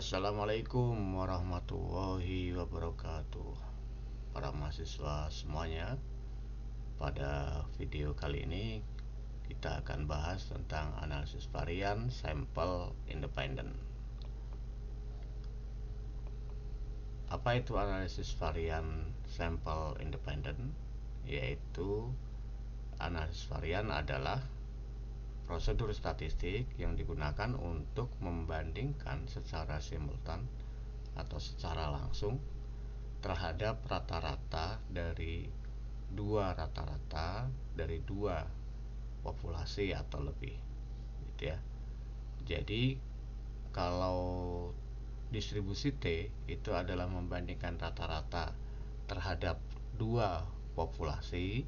Assalamualaikum warahmatullahi wabarakatuh, para mahasiswa semuanya. Pada video kali ini kita akan bahas tentang analisis varian sampel independen. Apa itu analisis varian sampel independen? Yaitu analisis varian adalah prosedur statistik yang digunakan untuk membandingkan secara simultan atau secara langsung terhadap rata-rata dari dua populasi atau lebih, gitu ya. Jadi kalau distribusi T itu adalah membandingkan rata-rata terhadap dua populasi,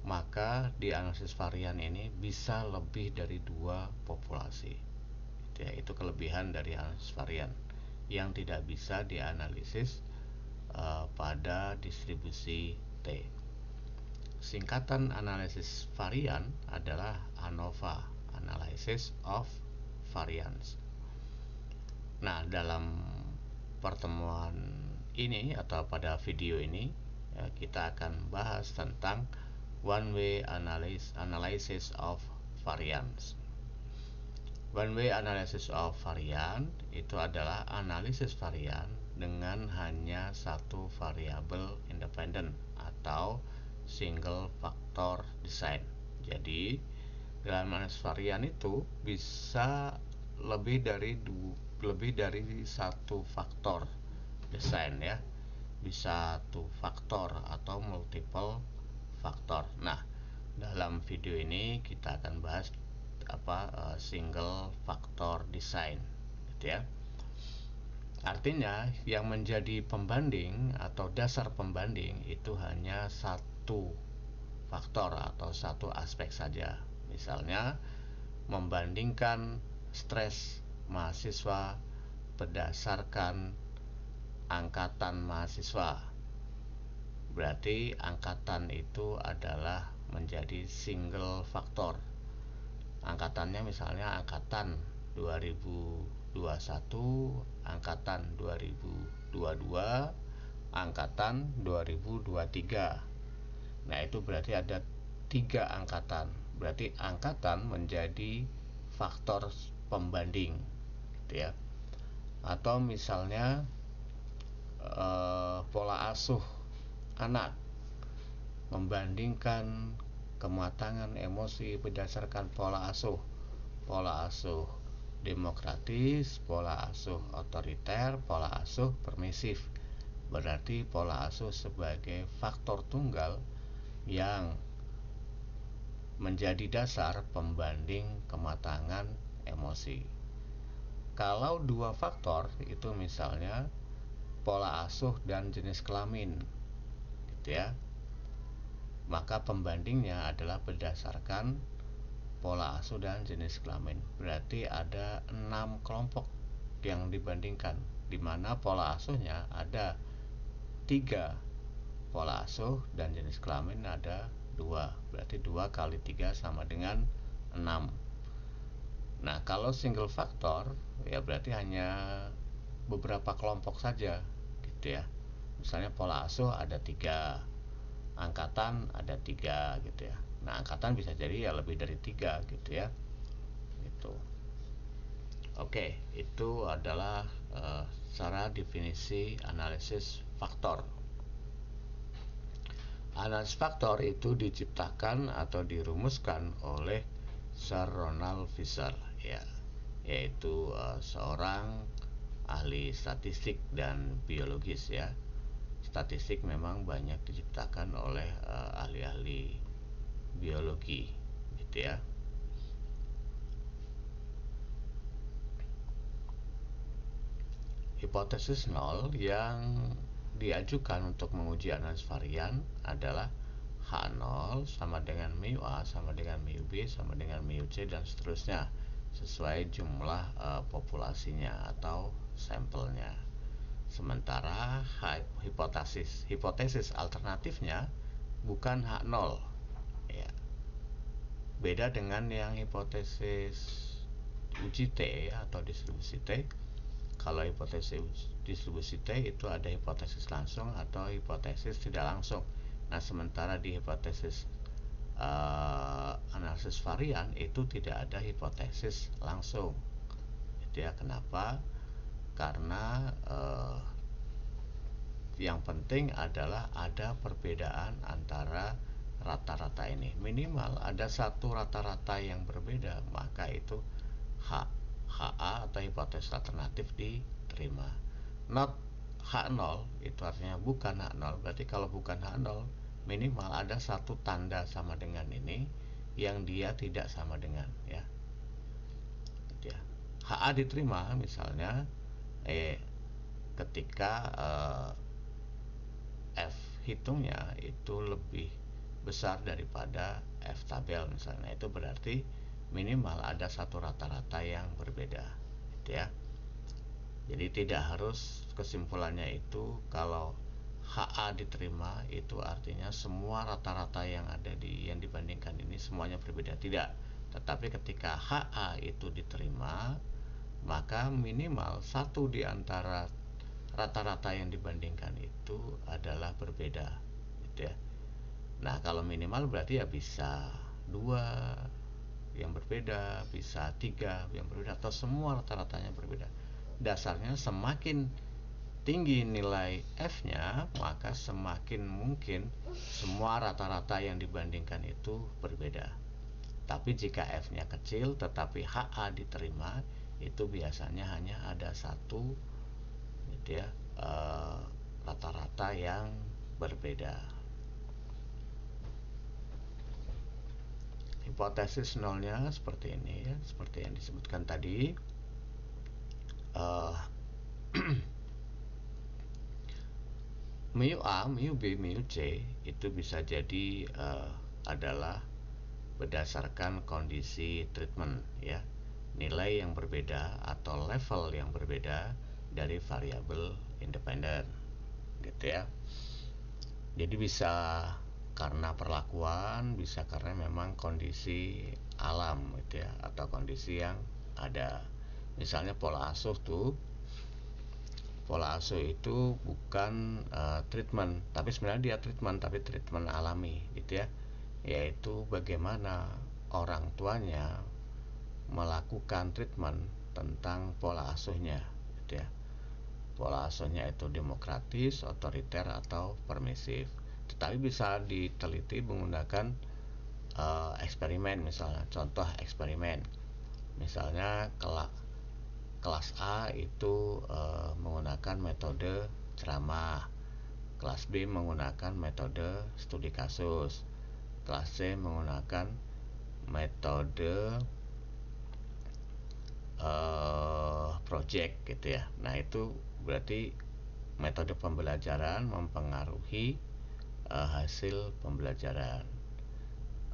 maka di analisis varian ini bisa lebih dari dua populasi, gitu ya. Itu kelebihan dari analisis varian yang tidak bisa dianalisis pada distribusi T. Singkatan analisis varian adalah ANOVA, Analysis of Variance. Nah, dalam pertemuan ini atau pada video ini ya, kita akan bahas tentang one way analysis of variance. One way analysis of varian itu adalah analisis varian dengan hanya satu variabel independen atau single factor design. Jadi dalam analisis varian itu bisa lebih dari satu faktor design ya, bisa satu faktor atau multiple faktor. Nah, dalam video ini kita akan bahas single factor design, gitu ya. Artinya yang menjadi pembanding atau dasar pembanding itu hanya satu faktor atau satu aspek saja. Misalnya membandingkan stres mahasiswa berdasarkan angkatan mahasiswa. Berarti angkatan itu adalah menjadi single faktor. Angkatannya misalnya angkatan 2021, angkatan 2022, angkatan 2023. Nah, itu berarti ada 3 angkatan. Berarti angkatan menjadi faktor pembanding, gitu ya. Atau misalnya pola asuh anak, membandingkan kematangan emosi berdasarkan pola asuh demokratis, pola asuh otoriter, pola asuh permisif. Berarti pola asuh sebagai faktor tunggal yang menjadi dasar pembanding kematangan emosi. Kalau dua faktor itu misalnya pola asuh dan jenis kelamin, gitu ya, maka pembandingnya adalah berdasarkan pola asuh dan jenis kelamin. Berarti ada 6 kelompok yang dibandingkan, di mana pola asuhnya ada 3, pola asuh dan jenis kelamin ada 2. Berarti 2 kali 3 sama dengan 6. Nah, kalau single faktor ya berarti hanya beberapa kelompok saja, gitu ya. Misalnya pola asuh ada 3, angkatan ada 3, gitu ya. Nah, angkatan bisa jadi ya lebih dari 3, gitu ya. Gitu. Oke, itu adalah cara definisi analisis faktor. Analisis faktor itu diciptakan atau dirumuskan oleh Sir Ronald Fisher, ya, yaitu seorang ahli statistik dan biologis ya. Statistik memang banyak diciptakan oleh ahli-ahli biologi, gitu ya. Hipotesis nol yang diajukan untuk menguji analisis varian adalah H0 sama dengan mu A sama dengan mu B sama dengan mu C dan seterusnya sesuai jumlah populasinya atau sampelnya. Sementara hipotesis alternatifnya bukan H0 ya. Beda dengan yang hipotesis uji T atau distribusi T. Kalau hipotesis distribusi T itu ada hipotesis langsung atau hipotesis tidak langsung. Nah, sementara di hipotesis analisis varian itu tidak ada hipotesis langsung. Itu ya, kenapa? Karena yang penting adalah ada perbedaan antara rata-rata ini. Minimal ada satu rata-rata yang berbeda, maka itu HA atau hipotesis alternatif diterima. Not H0 itu artinya bukan H0. Berarti kalau bukan H0, minimal ada satu tanda sama dengan ini yang dia tidak sama dengan, ya. HA diterima misalnya ketika F hitungnya itu lebih besar daripada F tabel misalnya. Itu berarti minimal ada satu rata-rata yang berbeda, gitu ya. Jadi tidak harus kesimpulannya itu kalau HA diterima itu artinya semua rata-rata yang ada yang dibandingkan ini semuanya berbeda. Tidak. Tetapi ketika HA itu diterima, maka minimal satu di antara rata-rata yang dibandingkan itu adalah berbeda, gitu ya. Nah, kalau minimal berarti ya bisa 2 yang berbeda, bisa 3 yang berbeda, atau semua rata-ratanya berbeda. Dasarnya semakin tinggi nilai F-nya, maka semakin mungkin semua rata-rata yang dibandingkan itu berbeda. Tapi jika F-nya kecil tetapi HA diterima, itu biasanya hanya ada satu, gitu ya, rata-rata yang berbeda. Hipotesis nolnya seperti ini, ya, seperti yang disebutkan tadi. Mu A, mu B, mu C itu bisa jadi adalah berdasarkan kondisi treatment, ya, nilai yang berbeda atau level yang berbeda dari variabel independen, gitu ya. Jadi bisa karena perlakuan, bisa karena memang kondisi alam, gitu ya, atau kondisi yang ada. Misalnya pola asuh itu bukan treatment, tapi sebenarnya dia treatment, tapi treatment alami, gitu ya, yaitu bagaimana orang tuanya melakukan treatment tentang pola asuhnya, gitu ya. Pola asuhnya itu demokratis, otoriter, atau permisif. Tetapi bisa diteliti menggunakan eksperimen, misalnya. Contoh eksperimen, misalnya kelas A itu menggunakan metode ceramah, kelas B menggunakan metode studi kasus, kelas C menggunakan metode project, gitu ya. Nah, itu berarti metode pembelajaran mempengaruhi hasil pembelajaran.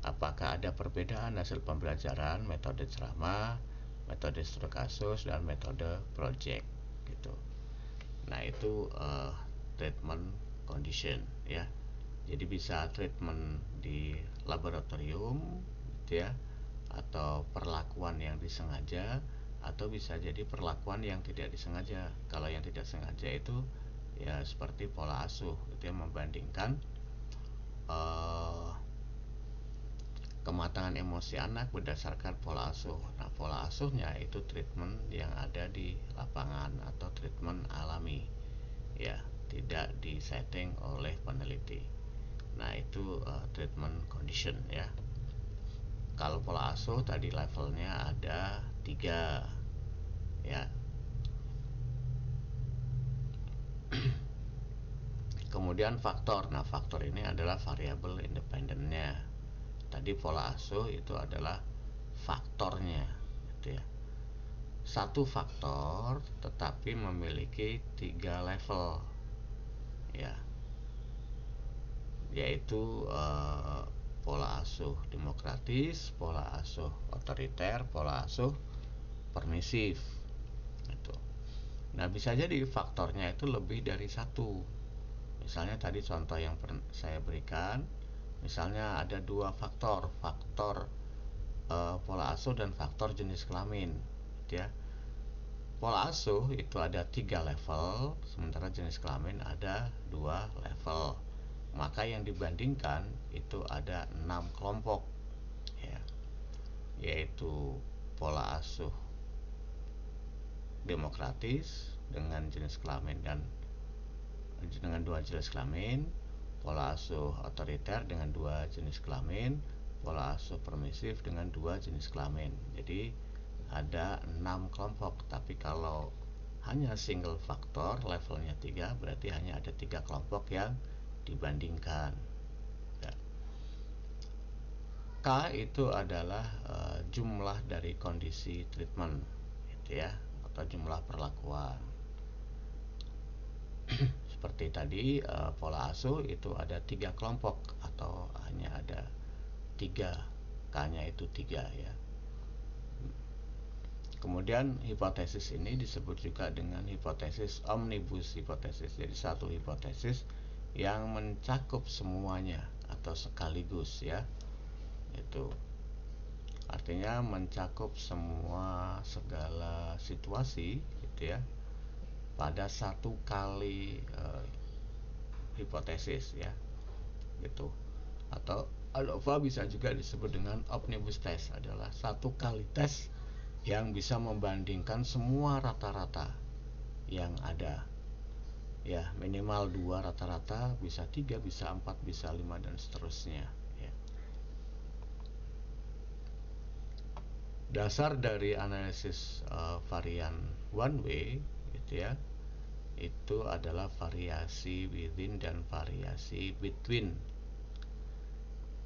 Apakah ada perbedaan hasil pembelajaran metode ceramah, metode studi kasus, dan metode project, gitu. Nah, itu treatment condition, ya. Jadi bisa treatment di laboratorium, gitu ya, atau perlakuan yang disengaja, atau bisa jadi perlakuan yang tidak disengaja. Kalau yang tidak sengaja itu ya seperti pola asuh, itu yang membandingkan kematangan emosi anak berdasarkan pola asuh. Nah, pola asuhnya itu treatment yang ada di lapangan atau treatment alami, ya, tidak disetting oleh peneliti. Nah, itu treatment condition, ya. Kalau pola asuh tadi levelnya ada 3, ya. Kemudian faktor. Nah, faktor ini adalah variabel independennya. Tadi pola asuh itu adalah faktornya, gitu ya. Satu faktor tetapi memiliki 3 level, ya, yaitu pola asuh demokratis, pola asuh otoriter, pola asuh permisif, gitu. Nah, bisa jadi faktornya itu lebih dari satu. Misalnya tadi contoh yang saya berikan, misalnya ada 2 faktor pola asuh dan faktor jenis kelamin, gitu ya. pola asuh itu ada 3 level, sementara jenis kelamin ada 2 level. Maka yang dibandingkan itu ada 6 kelompok, ya, yaitu pola asuh demokratis dengan jenis kelamin dan dengan 2 jenis kelamin, pola asuh otoriter dengan 2 jenis kelamin, pola asuh permisif dengan 2 jenis kelamin. Jadi ada 6 kelompok, tapi kalau hanya single faktor levelnya 3, berarti hanya ada 3 kelompok yang dibandingkan. Ya. K itu adalah jumlah dari kondisi treatment, gitu ya, atau jumlah perlakuan. Seperti tadi, pola asuh itu ada 3 kelompok atau hanya ada 3, K-nya itu 3, ya. Kemudian hipotesis ini disebut juga dengan hipotesis omnibus hipotesis. Jadi satu hipotesis yang mencakup semuanya atau sekaligus, ya. Itu artinya mencakup segala situasi, gitu ya, pada satu kali hipotesis, ya, gitu. Atau bisa juga disebut dengan omnibus test, adalah satu kali tes yang bisa membandingkan semua rata-rata yang ada, ya, minimal 2 rata-rata, bisa 3, bisa 4, bisa 5, dan seterusnya, ya. Dasar dari analisis varian one way, gitu ya, itu adalah variasi within dan variasi between.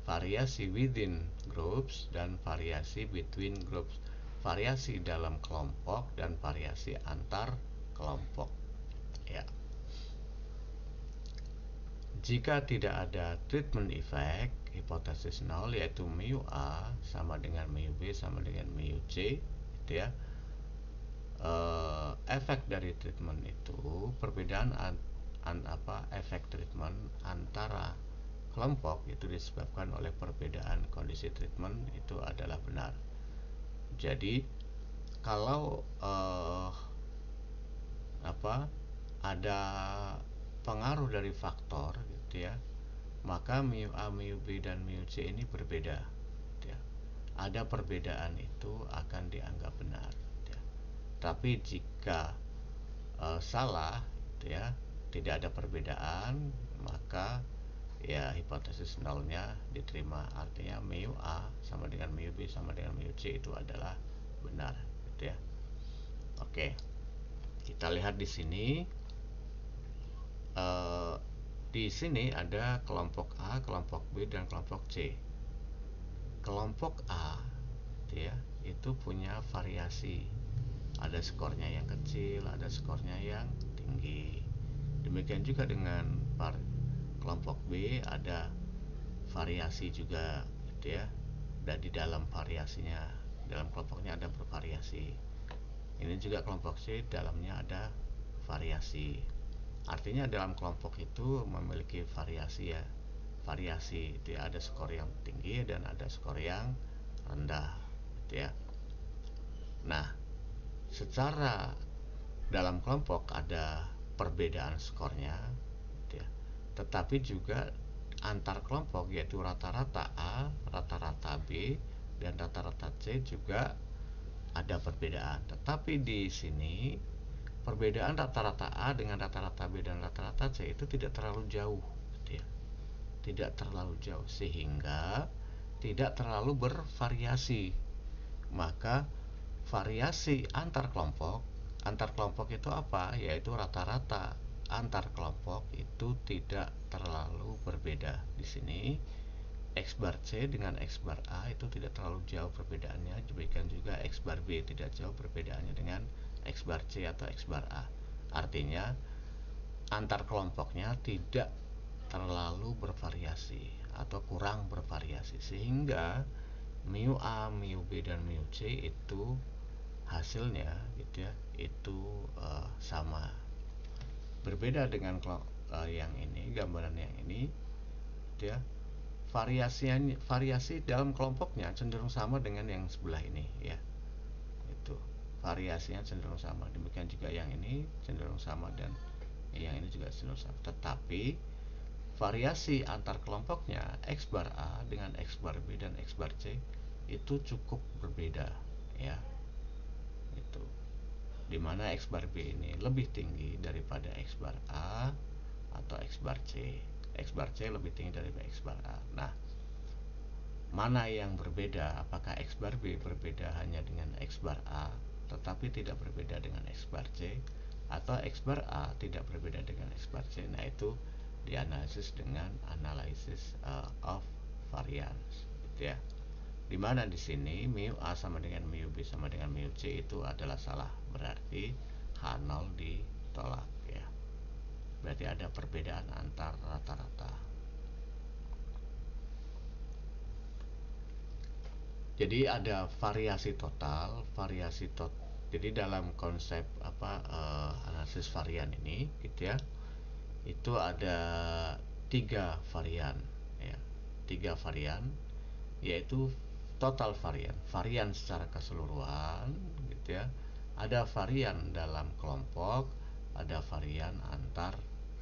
Variasi within groups dan variasi between groups. Variasi dalam kelompok dan variasi antar kelompok, ya. Jika tidak ada treatment effect, hipotesis nol, yaitu mu A sama dengan mu B sama dengan mu C, gitu ya. Efek dari treatment itu, perbedaan efek treatment antara kelompok itu disebabkan oleh perbedaan kondisi treatment, itu adalah benar. Jadi kalau ada pengaruh dari faktor, gitu ya, maka mu A, mu B, dan mu C ini berbeda, gitu ya. Ada perbedaan itu akan dianggap benar, gitu ya. Tapi jika salah, gitu ya, tidak ada perbedaan, maka ya hipotesis nolnya diterima. Artinya mu A sama dengan mu B sama dengan mu C itu adalah benar, gitu ya. Oke, kita lihat di sini. Di sini ada kelompok A, kelompok B, dan kelompok C. Kelompok A, gitu ya, itu punya variasi. Ada skornya yang kecil, ada skornya yang tinggi. Demikian juga dengan kelompok B, ada variasi juga, gitu ya. Dan di dalam variasinya, dalam kelompoknya ada bervariasi. Ini juga kelompok C, dalamnya ada variasi. Artinya dalam kelompok itu memiliki variasi, ya. Variasi itu ya, ada skor yang tinggi dan ada skor yang rendah, gitu ya. Nah, secara dalam kelompok ada perbedaan skornya, gitu ya. Tetapi juga antar kelompok, yaitu rata-rata A, rata-rata B, dan rata-rata C juga ada perbedaan. Tetapi di sini perbedaan rata-rata A dengan rata-rata B dan rata-rata C itu tidak terlalu jauh, gitu ya. Tidak terlalu jauh, sehingga tidak terlalu bervariasi. Maka variasi antar kelompok itu apa? Yaitu rata-rata antar kelompok itu tidak terlalu berbeda. Di sini X bar C dengan X bar A itu tidak terlalu jauh perbedaannya. Demikian juga X bar B tidak jauh perbedaannya dengan X bar C atau X bar A. Artinya antar kelompoknya tidak terlalu bervariasi atau kurang bervariasi, sehingga mu A, mu B, dan mu C itu hasilnya, gitu ya, itu sama. Berbeda dengan yang ini, gambaran yang ini, gitu ya. Variasi dalam kelompoknya cenderung sama dengan yang sebelah ini, ya. Itu. variasinya cenderung sama. Demikian juga yang ini cenderung sama dan yang ini juga cenderung sama. Tetapi variasi antar kelompoknya X bar A dengan X bar B dan X bar C itu cukup berbeda, ya. Itu dimana X bar B ini lebih tinggi daripada X bar A atau X bar C. X bar C lebih tinggi daripada X bar A. Nah, mana yang berbeda? Apakah X bar B berbeda hanya dengan X bar A tetapi tidak berbeda dengan X bar C, atau X bar A tidak berbeda dengan X bar C? Nah, itu dianalisis dengan analysis of variance, gitu ya. Dimana di sini mu A sama dengan mu B sama dengan mu C itu adalah salah, berarti H0 ditolak, ya. Berarti ada perbedaan antar rata-rata. Jadi ada variasi total, jadi dalam konsep analisis varian ini, gitu ya, itu ada 3 varian, ya. 3 varian, yaitu total varian secara keseluruhan, gitu ya. Ada varian dalam kelompok, ada varian antar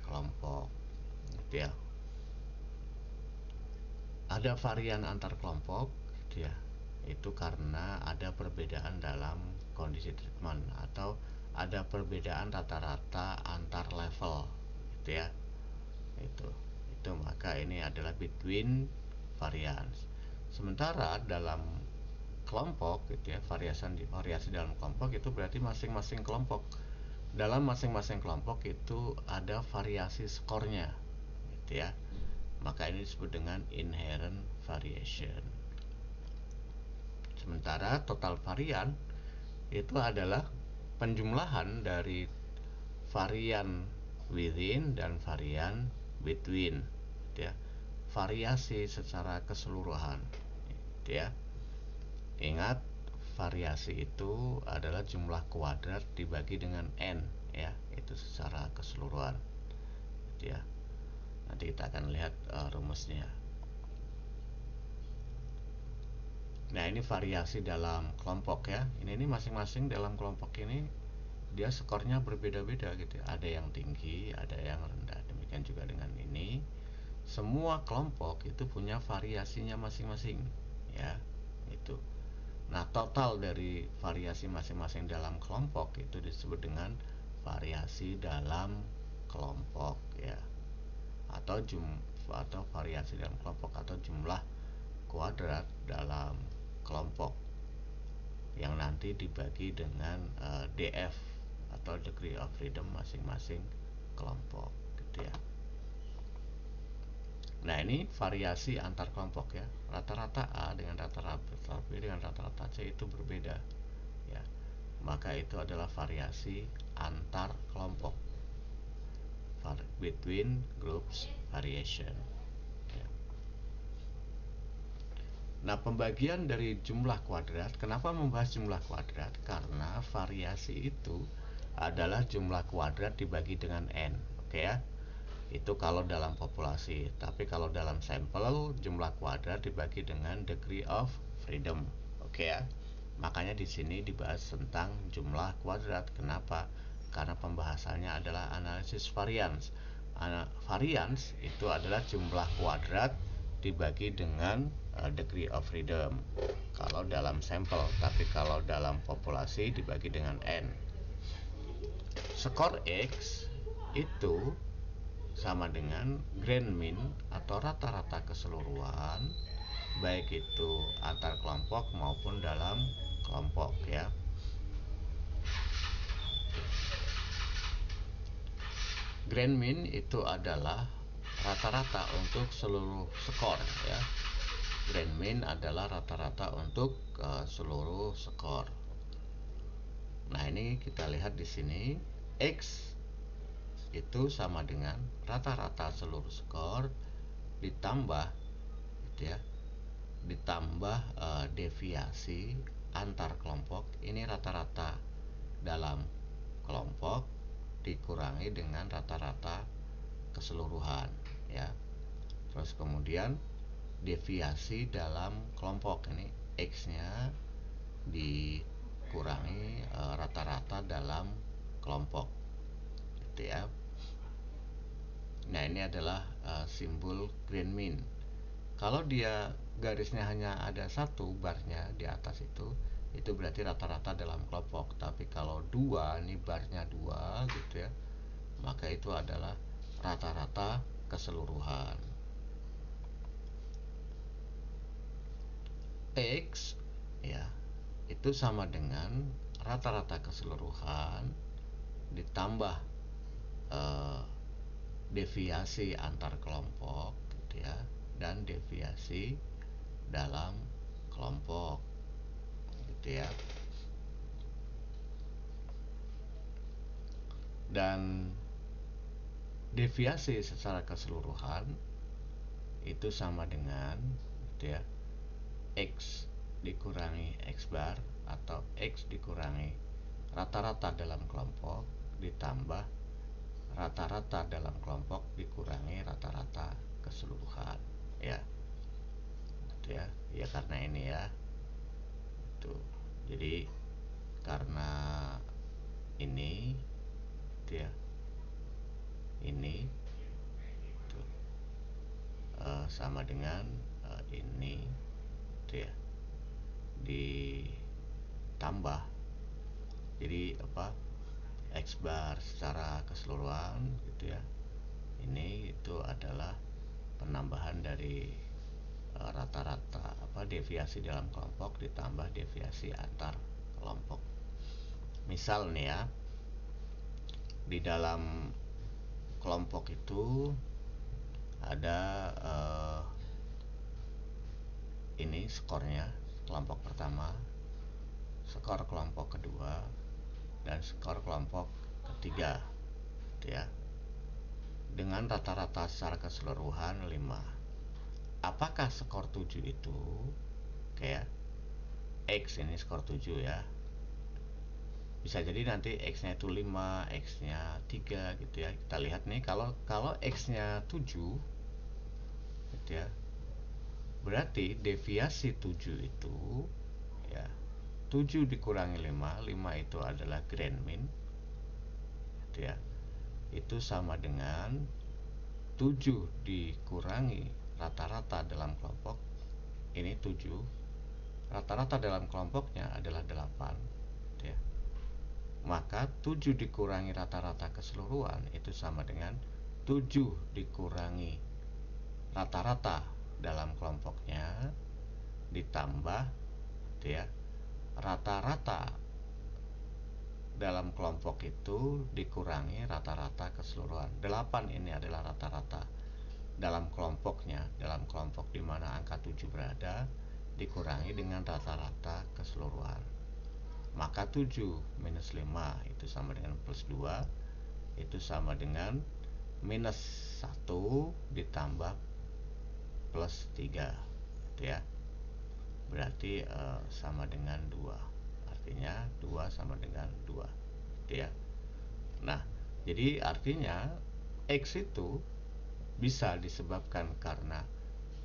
kelompok, gitu ya. Ada varian antar kelompok, gitu ya. Itu karena ada perbedaan dalam kondisi treatment atau ada perbedaan rata-rata antar level, gitu ya. Itu maka ini adalah between variance. Sementara dalam kelompok, gitu ya, variasi dalam kelompok itu berarti masing-masing kelompok, dalam masing-masing kelompok itu ada variasi skornya, gitu ya. Maka ini disebut dengan inherent variation. Sementara total varian itu adalah penjumlahan dari varian within dan varian between, gitu ya. Variasi secara keseluruhan, gitu ya. Ingat, variasi itu adalah jumlah kuadrat dibagi dengan n, ya, itu secara keseluruhan, gitu ya. Nanti kita akan lihat rumusnya. Nah, ini variasi dalam kelompok, ya. Ini masing-masing dalam kelompok ini dia skornya berbeda-beda, gitu ya. Ada yang tinggi, ada yang rendah. Demikian juga dengan ini. Semua kelompok itu punya variasinya masing-masing, ya. Itu. Nah, total dari variasi masing-masing dalam kelompok itu disebut dengan variasi dalam kelompok, ya. Atau variasi dalam kelompok atau jumlah kuadrat dalam kelompok yang nanti dibagi dengan DF atau degree of freedom masing-masing kelompok, gitu ya. Nah, ini variasi antar kelompok, ya. Rata-rata A dengan rata-rata B dengan rata-rata C itu berbeda, ya. Maka itu adalah variasi antar kelompok, between groups variation, ya. Nah, pembagian dari jumlah kuadrat, kenapa membahas jumlah kuadrat? Karena variasi itu adalah jumlah kuadrat dibagi dengan n, oke, ya. Itu kalau dalam populasi, tapi kalau dalam sampel jumlah kuadrat dibagi dengan degree of freedom, oke, ya. Makanya di sini dibahas tentang jumlah kuadrat. Kenapa? Karena pembahasannya adalah analisis variance. Variance itu adalah jumlah kuadrat dibagi dengan degree of freedom kalau dalam sampel, tapi kalau dalam populasi dibagi dengan n. Skor X itu sama dengan grand mean atau rata-rata keseluruhan, baik itu antar kelompok maupun dalam kelompok, ya. Grand mean itu adalah rata-rata untuk seluruh skor, ya. Grand mean adalah rata-rata untuk seluruh skor. Nah, ini kita lihat di sini X itu sama dengan rata-rata seluruh skor ditambah, gitu ya, ditambah deviasi antar kelompok. Ini rata-rata dalam kelompok dikurangi dengan rata-rata keseluruhan, ya. Terus kemudian deviasi dalam kelompok, ini X-nya dikurangi rata-rata dalam kelompok, gitu ya. Nah, ini adalah simbol green mean. Kalau dia garisnya hanya ada satu barnya di atas itu berarti rata-rata dalam kelompok. Tapi kalau dua, ini barnya dua, gitu ya, maka itu adalah rata-rata keseluruhan. X ya itu sama dengan rata-rata keseluruhan ditambah deviasi antar kelompok, gitu ya, dan deviasi dalam kelompok, gitu ya. Dan deviasi secara keseluruhan itu sama dengan, gitu ya, X dikurangi X bar atau X dikurangi rata-rata dalam kelompok ditambah rata-rata dalam kelompok dikurangi rata-rata keseluruhan, ya, gitu ya. Ya karena ini ya, tuh. Jadi karena ini, gitu ya, ini tuh, sama dengan ini, gitu ya, ditambah. Jadi apa? X bar secara keseluruhan, gitu ya. Ini itu adalah penambahan dari rata-rata deviasi dalam kelompok ditambah deviasi antar kelompok. Misal nih ya, di dalam kelompok itu ada ini skornya, kelompok pertama, skor kelompok kedua, dan skor kelompok ketiga, gitu ya, dengan rata-rata secara keseluruhan 5. Apakah skor 7 itu kayak X, ini skor 7 ya, bisa jadi nanti X-nya itu 5, X-nya 3, gitu ya. Kita lihat nih, kalau X-nya 7, gitu ya, berarti deviasi 7 itu ya 7 dikurangi 5 itu adalah grand mean, gitu ya. Itu sama dengan 7 dikurangi rata-rata dalam kelompok, ini 7, rata-rata dalam kelompoknya adalah 8, gitu ya. Maka 7 dikurangi rata-rata keseluruhan itu sama dengan 7 dikurangi rata-rata dalam kelompoknya ditambah, gitu ya, rata-rata dalam kelompok itu dikurangi rata-rata keseluruhan. 8 ini adalah rata-rata dalam kelompoknya, dalam kelompok di mana angka 7 berada, dikurangi dengan rata-rata keseluruhan. Maka 7 minus 5 itu sama dengan plus 2, itu sama dengan minus 1 ditambah plus 3, gitu ya. Berarti sama dengan 2. Artinya 2 sama dengan 2, gitu ya. Nah, jadi artinya X itu bisa disebabkan karena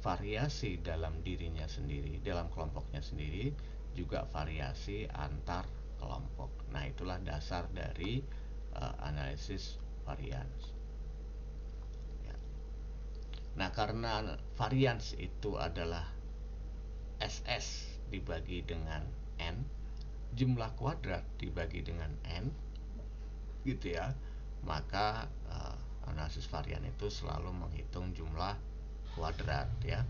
variasi dalam dirinya sendiri, dalam kelompoknya sendiri, juga variasi antar kelompok. Nah, itulah dasar dari analisis varians. Ya. Nah, karena varians itu adalah SS dibagi dengan N, jumlah kuadrat dibagi dengan N, gitu ya, maka analisis varian itu selalu menghitung jumlah kuadrat, ya.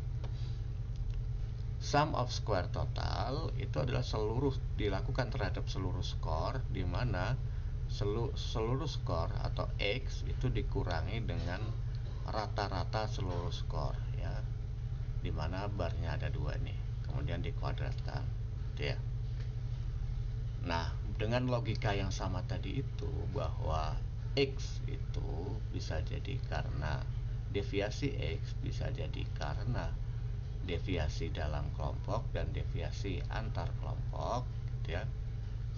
Sum of square total itu adalah dilakukan terhadap seluruh skor, di mana seluruh skor atau X itu dikurangi dengan rata-rata seluruh skor, ya, di mana barnya ada 2 nih, kemudian dikuadratkan, gitu ya. Nah, dengan logika yang sama tadi itu, bahwa X itu bisa jadi karena deviasi X, bisa jadi karena deviasi dalam kelompok dan deviasi antar kelompok, gitu ya.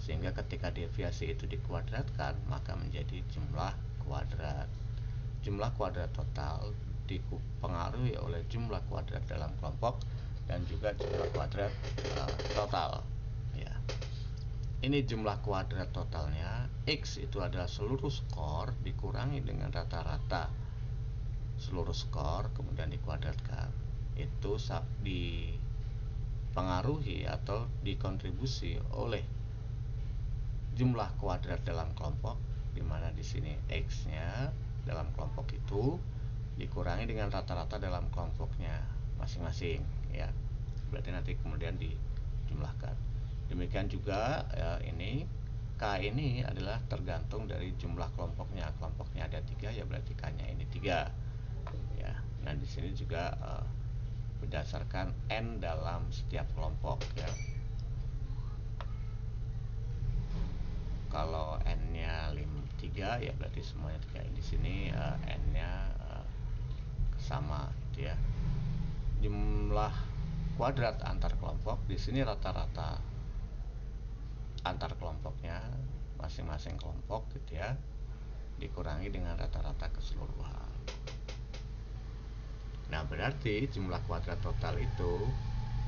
Sehingga ketika deviasi itu dikuadratkan, maka menjadi jumlah kuadrat. Jumlah kuadrat total dipengaruhi oleh jumlah kuadrat dalam kelompok dan juga jumlah kuadrat total, ya. ini jumlah kuadrat totalnya. X itu adalah seluruh skor dikurangi dengan rata-rata seluruh skor kemudian dikuadratkan. Itu dipengaruhi atau dikontribusi oleh jumlah kuadrat dalam kelompok, di mana di sini X-nya dalam kelompok itu dikurangi dengan rata-rata dalam kelompoknya masing-masing ya. Berarti nanti kemudian dijumlahkan. Demikian juga ini K ini adalah tergantung dari jumlah kelompoknya. Kelompoknya ada 3 ya, berarti K-nya ini 3 ya. Nah di sini juga berdasarkan N dalam setiap kelompok ya. Kalau N-nya 3 ya berarti semuanya 3. Di sini N-nya sama gitu ya. Jumlah kuadrat antar kelompok di sini rata-rata antar kelompoknya masing-masing kelompok gitu ya, dikurangi dengan rata-rata keseluruhan. Nah berarti jumlah kuadrat total itu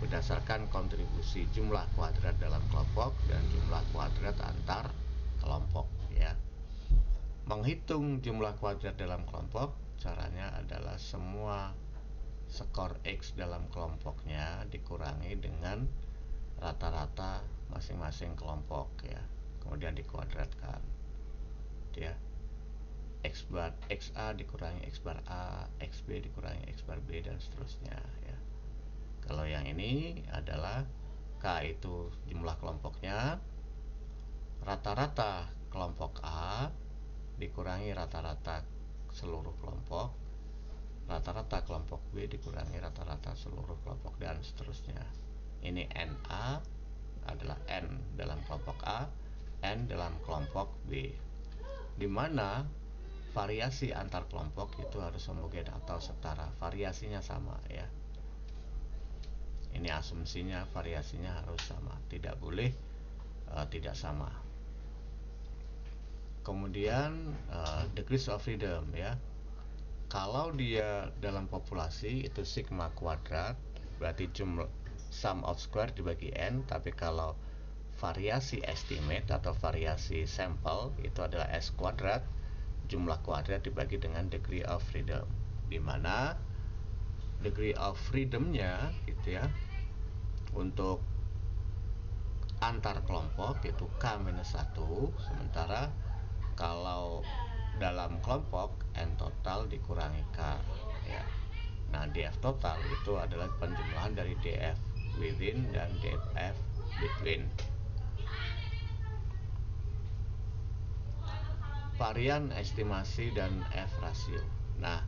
berdasarkan kontribusi jumlah kuadrat dalam kelompok dan jumlah kuadrat antar kelompok ya. Menghitung jumlah kuadrat dalam kelompok caranya adalah semua skor X dalam kelompoknya dikurangi dengan rata-rata masing-masing kelompok ya, kemudian dikuadratkan ya. X bar XA dikurangi X bar A, XB dikurangi X bar B, dan seterusnya ya. Kalau yang ini adalah K itu jumlah kelompoknya, rata-rata kelompok A dikurangi rata-rata seluruh kelompok, rata-rata kelompok B dikurangi rata-rata seluruh kelompok, dan seterusnya. Ini NA adalah N dalam kelompok A, N dalam kelompok B, di mana variasi antar kelompok itu harus homogen atau setara, variasinya sama ya. Ini asumsinya variasinya harus sama, tidak boleh tidak sama. Kemudian degrees of freedom ya. Kalau dia dalam populasi itu sigma kuadrat, berarti jumlah sum of square dibagi n. Tapi kalau variasi estimate atau variasi sampel itu adalah s kuadrat, jumlah kuadrat dibagi dengan degree of freedom, di mana degree of freedomnya gitu ya untuk antar kelompok itu K-1, sementara kalau dalam kelompok N total dikurangi K ya. Nah DF total itu adalah penjumlahan dari DF within dan DF between. Varian estimasi dan F rasio. Nah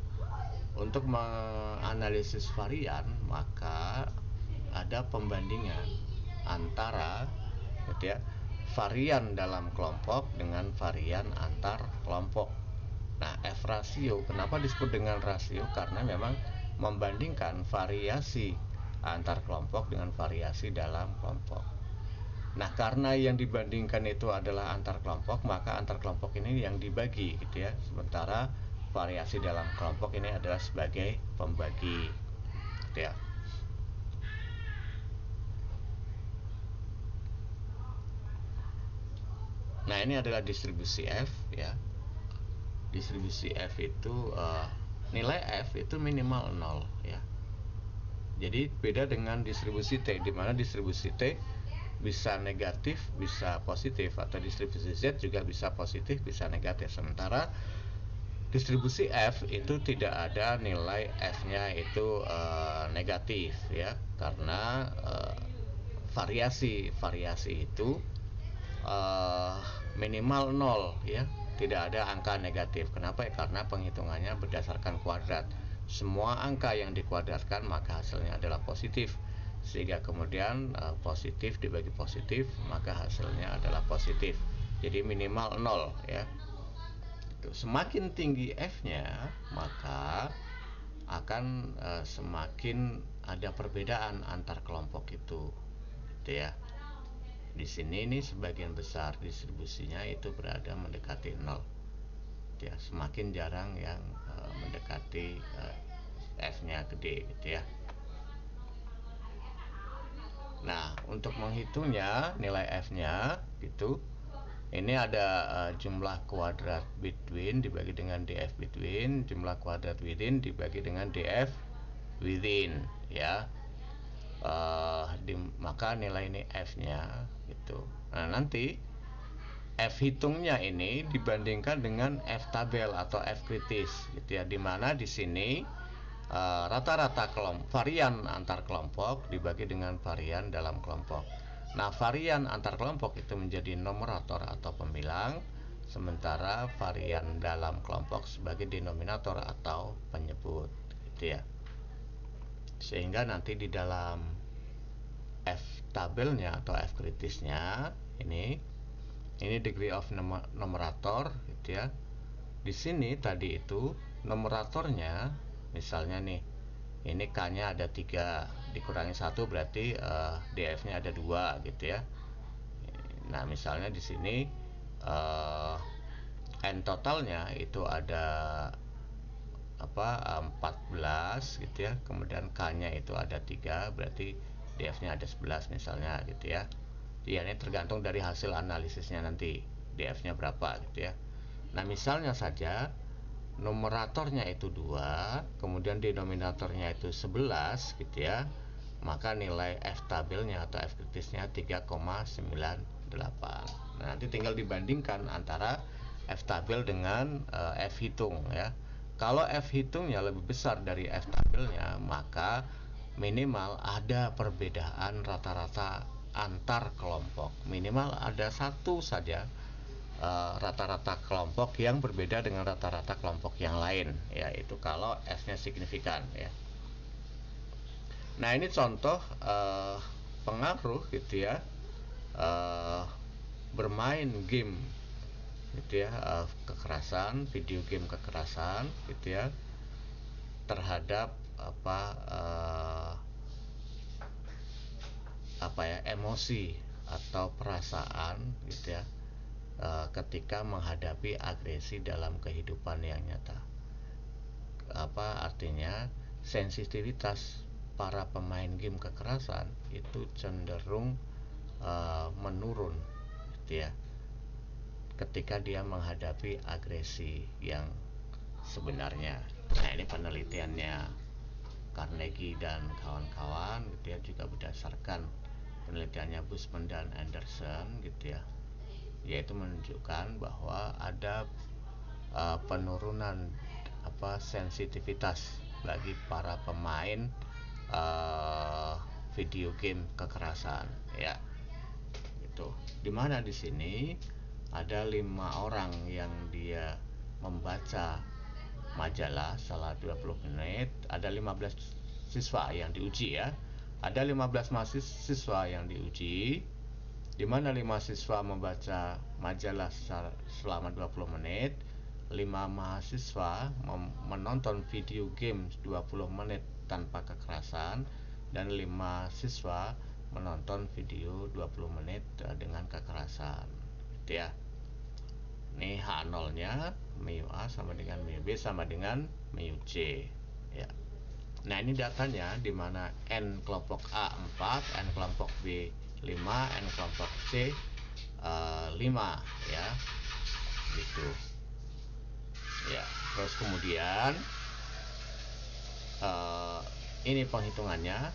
untuk menganalisis varian maka ada pembandingan antara gitu ya, varian dalam kelompok dengan varian antar kelompok. Nah, F rasio, kenapa disebut dengan rasio? Karena memang membandingkan variasi antar kelompok dengan variasi dalam kelompok. Nah, karena yang dibandingkan itu adalah antar kelompok, maka antar kelompok ini yang dibagi gitu ya. Sementara variasi dalam kelompok ini adalah sebagai pembagi gitu ya. Nah ini adalah distribusi F ya. Distribusi F itu nilai F itu minimal 0 ya. Jadi beda dengan distribusi T, di mana distribusi T bisa negatif, bisa positif, atau distribusi Z juga bisa positif, bisa negatif. Sementara distribusi F itu tidak ada nilai F-nya itu negatif ya, karena variasi itu minimal 0 ya, tidak ada angka negatif. Kenapa ya? Karena penghitungannya berdasarkan kuadrat. Semua angka yang dikuadratkan maka hasilnya adalah positif, sehingga kemudian positif dibagi positif maka hasilnya adalah positif. Jadi minimal 0 ya. Semakin tinggi F-nya maka akan semakin ada perbedaan antar kelompok itu gitu ya. Di sini ini sebagian besar distribusinya itu berada mendekati 0 ya, semakin jarang yang mendekati F-nya gede gitu ya. Nah untuk menghitungnya nilai F-nya gitu. Ini ada jumlah kuadrat between dibagi dengan df between, jumlah kuadrat within dibagi dengan df within, ya. Maka nilai ini f-nya gitu. Nah, nanti f hitungnya ini dibandingkan dengan f tabel atau f kritis gitu ya, dimana di sini rata-rata varian antar kelompok dibagi dengan varian dalam kelompok. Nah, varian antar kelompok itu menjadi numerator atau pembilang, sementara varian dalam kelompok sebagai denominator atau penyebut, gitu ya. Sehingga nanti di dalam f tabelnya atau f kritisnya ini degree of numerator, gitu ya. Di sini tadi itu numeratornya, misalnya nih, ini k-nya ada 3 dikurangi 1 berarti df-nya ada 2 gitu ya. Nah, misalnya di sini n totalnya itu ada 14 gitu ya. Kemudian k-nya itu ada 3 berarti df-nya ada 11 misalnya gitu ya. Ya, ini tergantung dari hasil analisisnya nanti df-nya berapa gitu ya. Nah, misalnya saja numeratornya itu 2, kemudian denominatornya itu 11 gitu ya, maka nilai f tabelnya atau f kritisnya 3,98. Nah, nanti tinggal dibandingkan antara f tabel dengan f hitung ya. Kalau f hitungnya lebih besar dari f tabelnya, maka minimal ada perbedaan rata-rata antar kelompok. Minimal ada satu saja rata-rata kelompok yang berbeda dengan rata-rata kelompok yang lain, yaitu kalau f-nya signifikan ya. Nah, ini contoh pengaruh gitu ya, bermain game gitu ya, kekerasan, video game kekerasan gitu ya, terhadap emosi atau perasaan gitu ya, ketika menghadapi agresi dalam kehidupan yang nyata. Artinya sensitivitas para pemain game kekerasan itu cenderung menurun gitu ya, ketika dia menghadapi agresi yang sebenarnya. Nah, ini penelitiannya Carnegie dan kawan-kawan gitu ya, juga berdasarkan penelitiannya Busman dan Anderson gitu ya, yaitu menunjukkan bahwa ada penurunan sensitivitas bagi para pemain video game kekerasan ya. Gitu. Dimana di sini ada 5 orang yang dia membaca majalah selama 20 menit, ada 15 siswa yang diuji ya. Ada 15 mahasiswa yang diuji, di mana 5 siswa membaca majalah selama 20 menit, 5 mahasiswa menonton video game 20 menit tanpa kekerasan, dan 5 siswa menonton video 20 menit dengan kekerasan gitu ya. Ini H0 nya mu A sama dengan mu B sama dengan mu C ya. Nah, ini datanya di mana N kelompok A 4, N kelompok B 5, N kelompok C 5 ya, gitu ya. Terus kemudian ini penghitungannya,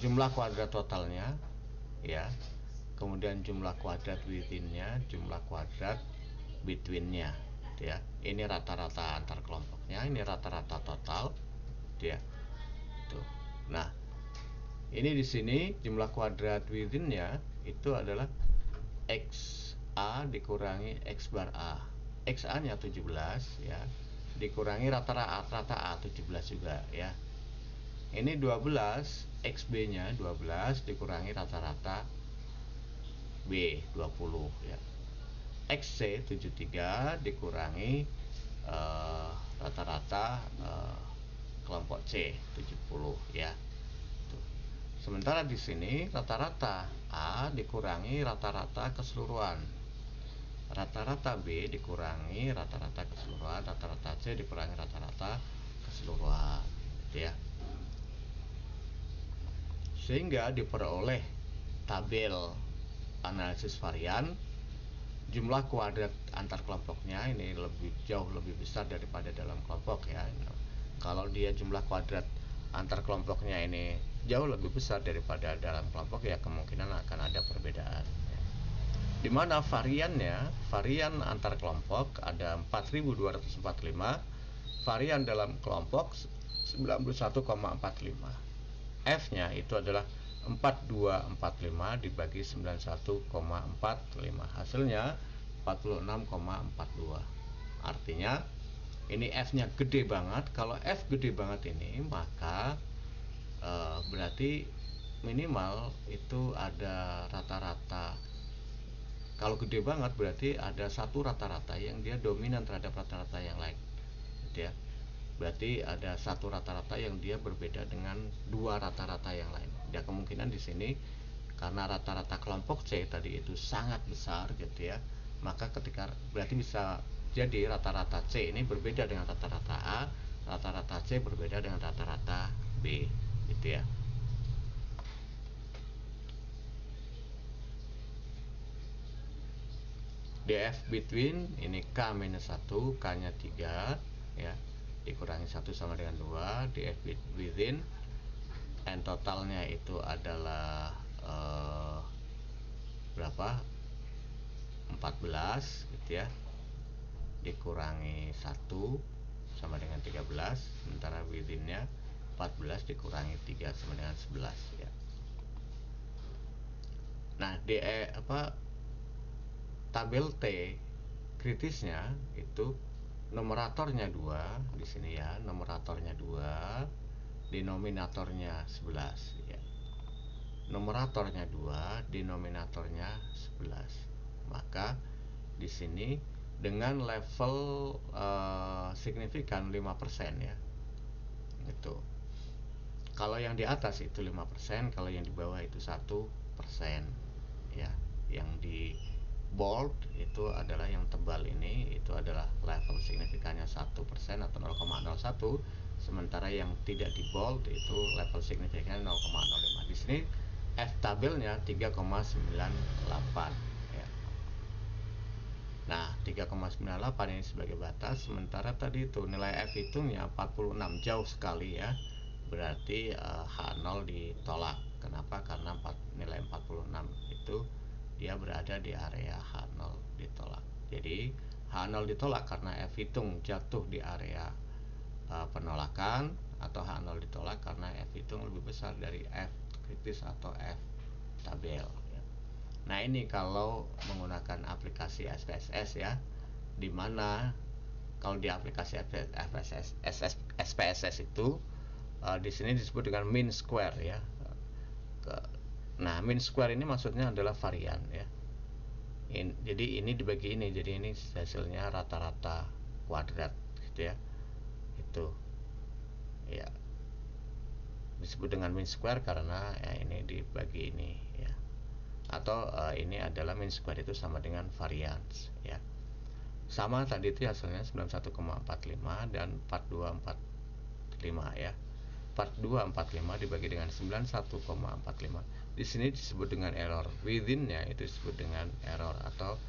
jumlah kuadrat totalnya ya, kemudian jumlah kuadrat within-nya, jumlah kuadrat between-nya gitu ya. Ini rata-rata antar kelompoknya, ini rata-rata total gitu ya. Tuh. Nah, ini di sini jumlah kuadrat within-nya itu adalah XA dikurangi X bar A. XA-nya 17 ya, dikurangi rata-rata A 17 juga ya. Ini 12, XB-nya 12 dikurangi rata-rata B 20 ya. XC 73 dikurangi rata-rata kelompok C 70 ya. Tuh. Sementara di sini rata-rata A dikurangi rata-rata keseluruhan, rata-rata B dikurangi rata-rata keseluruhan, rata-rata C dikurangi rata-rata keseluruhan gitu ya. Sehingga diperoleh tabel analisis varian, jumlah kuadrat antar kelompoknya ini jauh lebih besar daripada dalam kelompok ya. Kalau dia jumlah kuadrat antar kelompoknya ini jauh lebih besar daripada dalam kelompok, ya kemungkinan akan ada perbedaan. Di mana varian antar kelompok ada 4245, varian dalam kelompok 91,45. F-nya itu adalah 4245 dibagi 91,45. Hasilnya 46,42. Artinya ini F-nya gede banget. Kalau F gede banget ini, maka berarti minimal itu ada rata-rata. Kalau gede banget berarti ada satu rata-rata yang dia dominan terhadap rata-rata yang lain, gitu ya. Berarti ada satu rata-rata yang dia berbeda dengan dua rata-rata yang lain. Ya kemungkinan di sini karena rata-rata kelompok C tadi itu sangat besar, gitu ya. Maka ketika berarti bisa jadi rata-rata C ini berbeda dengan rata-rata A, rata-rata C berbeda dengan rata-rata B, gitu ya. DF between ini K-1, K-nya 3 ya, dikurangi 1 sama dengan 2. DF within, N totalnya itu adalah berapa? 14 gitu ya, dikurangi 1 sama dengan 13. Sementara withinnya 14 dikurangi 3 sama dengan 11 ya. Nah, tabel T kritisnya itu numeratornya 2 di sini ya, numeratornya 2, denominatornya 11 ya. Numeratornya 2, denominatornya 11. Maka di sini dengan level signifikan 5% ya. Itu. Kalau yang di atas itu 5%, kalau yang di bawah itu 1% ya. Yang di bold itu adalah yang tebal ini, itu adalah level signifikannya 1% atau 0,01, sementara yang tidak di bold itu level signifikannya 0,05. Di sini F tabelnya 3,98 ya. Nah, 3,98 ini sebagai batas, sementara tadi itu nilai F hitungnya 46, jauh sekali ya. Berarti H0 ditolak. Kenapa? Karena nilai 46 itu dia berada di area H0 ditolak. Jadi H0 ditolak karena F hitung jatuh di area penolakan, atau H0 ditolak karena F hitung lebih besar dari F kritis atau F tabel ya. Nah, ini kalau menggunakan aplikasi SPSS ya, dimana kalau di aplikasi SPSS itu di sini disebut dengan mean square ya. Nah, mean square ini maksudnya adalah varian ya. Jadi ini dibagi ini, jadi ini hasilnya rata-rata kuadrat gitu ya. Itu ya disebut dengan mean square karena ya ini dibagi ini ya. Atau ini adalah mean square itu sama dengan variance ya. Sama tadi itu hasilnya 91,45 dan 4245 ya. 4245 dibagi dengan 91,45. Di sini disebut dengan error. Within-nya itu disebut dengan error atau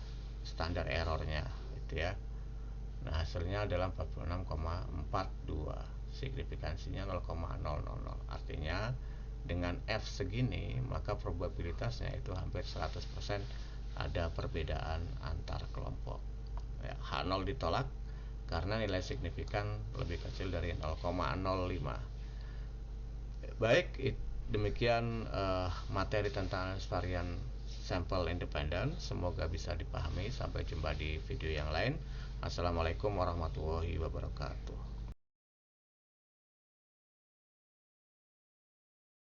standar errornya gitu ya. Nah, hasilnya adalah 46,42. Signifikansinya 0,000. Artinya dengan F segini, maka probabilitasnya itu hampir 100% ada perbedaan antar kelompok ya. H0 ditolak karena nilai signifikan lebih kecil dari 0,05. Baik, demikian materi tentang varian sampel independen. Semoga bisa dipahami. Sampai jumpa di video yang lain. Assalamualaikum warahmatullahi wabarakatuh.